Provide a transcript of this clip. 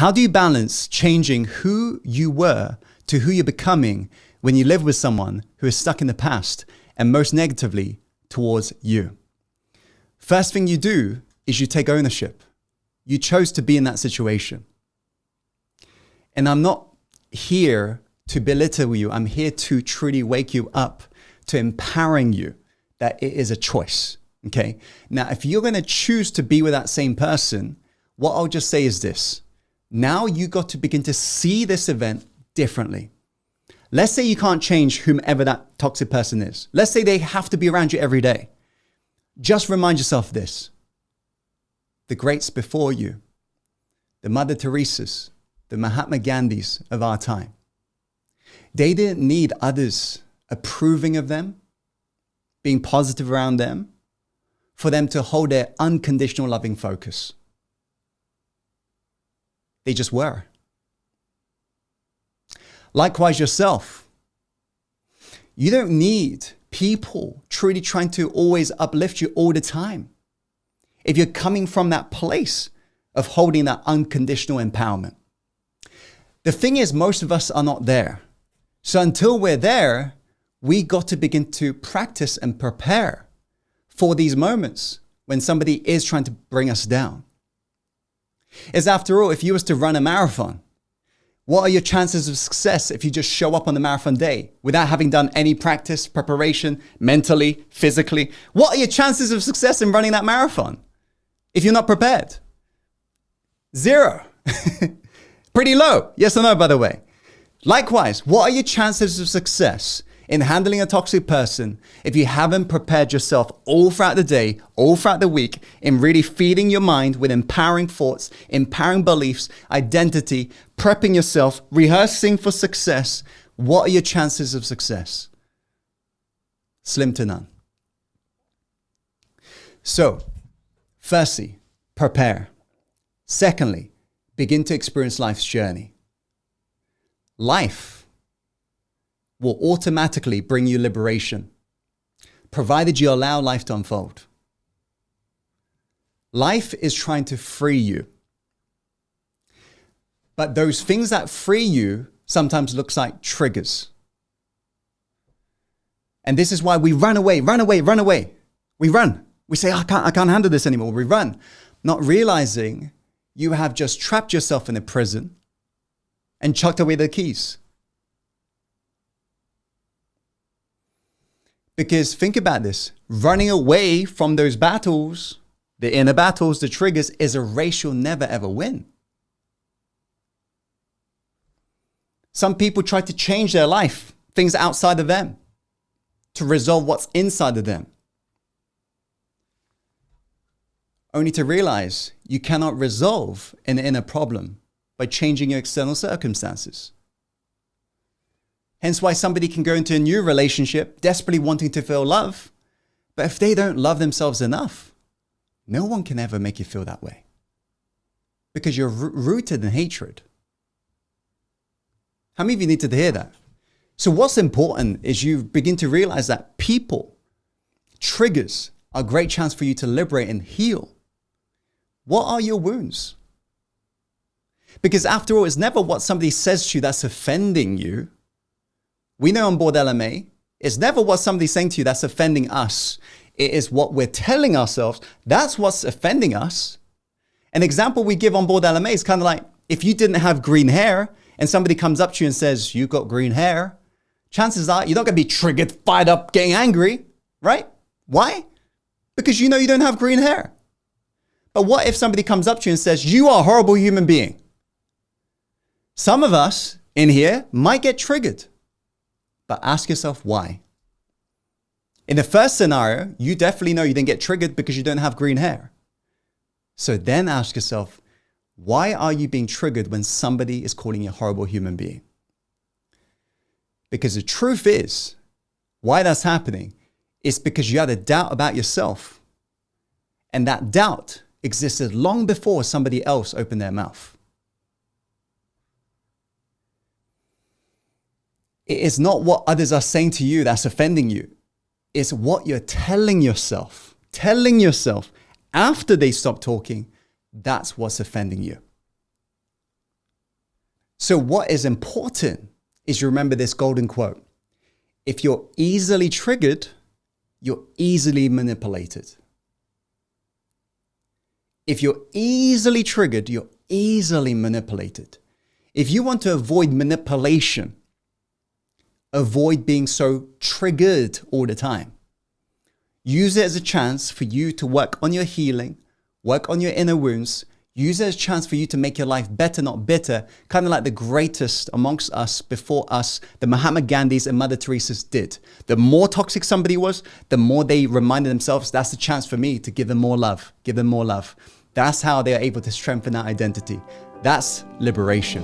How do you balance changing who you were to who you're becoming when you live with someone who is stuck in the past and most negatively towards you? First thing you do is you take ownership. You chose to be in that situation. And I'm not here to belittle you. I'm here to truly wake you up, to empowering you that it is a choice. Okay. Now, if you're going to choose to be with that same person, what I'll just say is this. Now you got to begin to see this event differently. Let's say you can't change whomever that toxic person is. Let's say they have to be around you every day. Just remind yourself this. The greats before you, the Mother Teresa's, the Mahatma Gandhis of our time, they didn't need others approving of them, being positive around them, for them to hold their unconditional loving focus. They just were. Likewise yourself. You don't need people truly trying to always uplift you all the time. If you're coming from that place of holding that unconditional empowerment. The thing is, most of us are not there. So until we're there, we got to begin to practice and prepare for these moments when somebody is trying to bring us down. As after all, if you was to run a marathon, what are your chances of success if you just show up on the marathon day without having done any practice, preparation, mentally, physically? What are your chances of success in running that marathon if you're not prepared? 0. Pretty low. Yes or no, by the way? Likewise, what are your chances of success in handling a toxic person if you haven't prepared yourself all throughout the day, all throughout the week, in really feeding your mind with empowering thoughts, empowering beliefs, identity, prepping yourself, rehearsing for success? What are your chances of success? Slim to none. So, firstly, prepare. Secondly, begin to experience life's journey. Life will automatically bring you liberation, provided you allow life to unfold. Life is trying to free you. But those things that free you sometimes looks like triggers. And this is why we run away. We run. We say, I can't handle this anymore. We run, not realizing you have just trapped yourself in a prison and chucked away the keys. Because think about this, running away from those battles, the inner battles, the triggers, is a race you'll never ever win. Some people try to change their life, things outside of them, to resolve what's inside of them. Only to realize you cannot resolve an inner problem by changing your external circumstances. Hence why somebody can go into a new relationship desperately wanting to feel love, but if they don't love themselves enough, no one can ever make you feel that way because you're rooted in hatred. How many of you needed to hear that? So what's important is you begin to realize that people, triggers, are a great chance for you to liberate and heal. What are your wounds? Because after all, it's never what somebody says to you that's offending you. We know on board LMA, it's never what somebody's saying to you that's offending us. It is what we're telling ourselves. That's what's offending us. An example we give on board LMA is kind of like if you didn't have green hair and somebody comes up to you and says, you got green hair, chances are you're not going to be triggered, fired up, getting angry, right? Why? Because you know you don't have green hair. But what if somebody comes up to you and says, you are a horrible human being? Some of us in here might get triggered. But ask yourself why. In the first scenario, you definitely know you didn't get triggered because you don't have green hair. So then ask yourself, why are you being triggered when somebody is calling you a horrible human being? Because the truth is, why that's happening is because you had a doubt about yourself. And that doubt existed long before somebody else opened their mouth. It is not what others are saying to you that's offending you. It's what you're telling yourself after they stop talking. That's what's offending you. So what is important is you remember this golden quote. If you're easily triggered, you're easily manipulated. If you're easily triggered, you're easily manipulated. If you want to avoid manipulation, avoid being so triggered all the time. Use it as a chance for you to work on your healing, work on your inner wounds. Use it as a chance for you to make your life better, not bitter, kind of like the greatest amongst us before us, the Mahatma Gandhis and Mother Teresa's did. The more toxic somebody was, the more they reminded themselves, that's the chance for me to give them more love, give them more love. That's how they are able to strengthen that identity. That's liberation.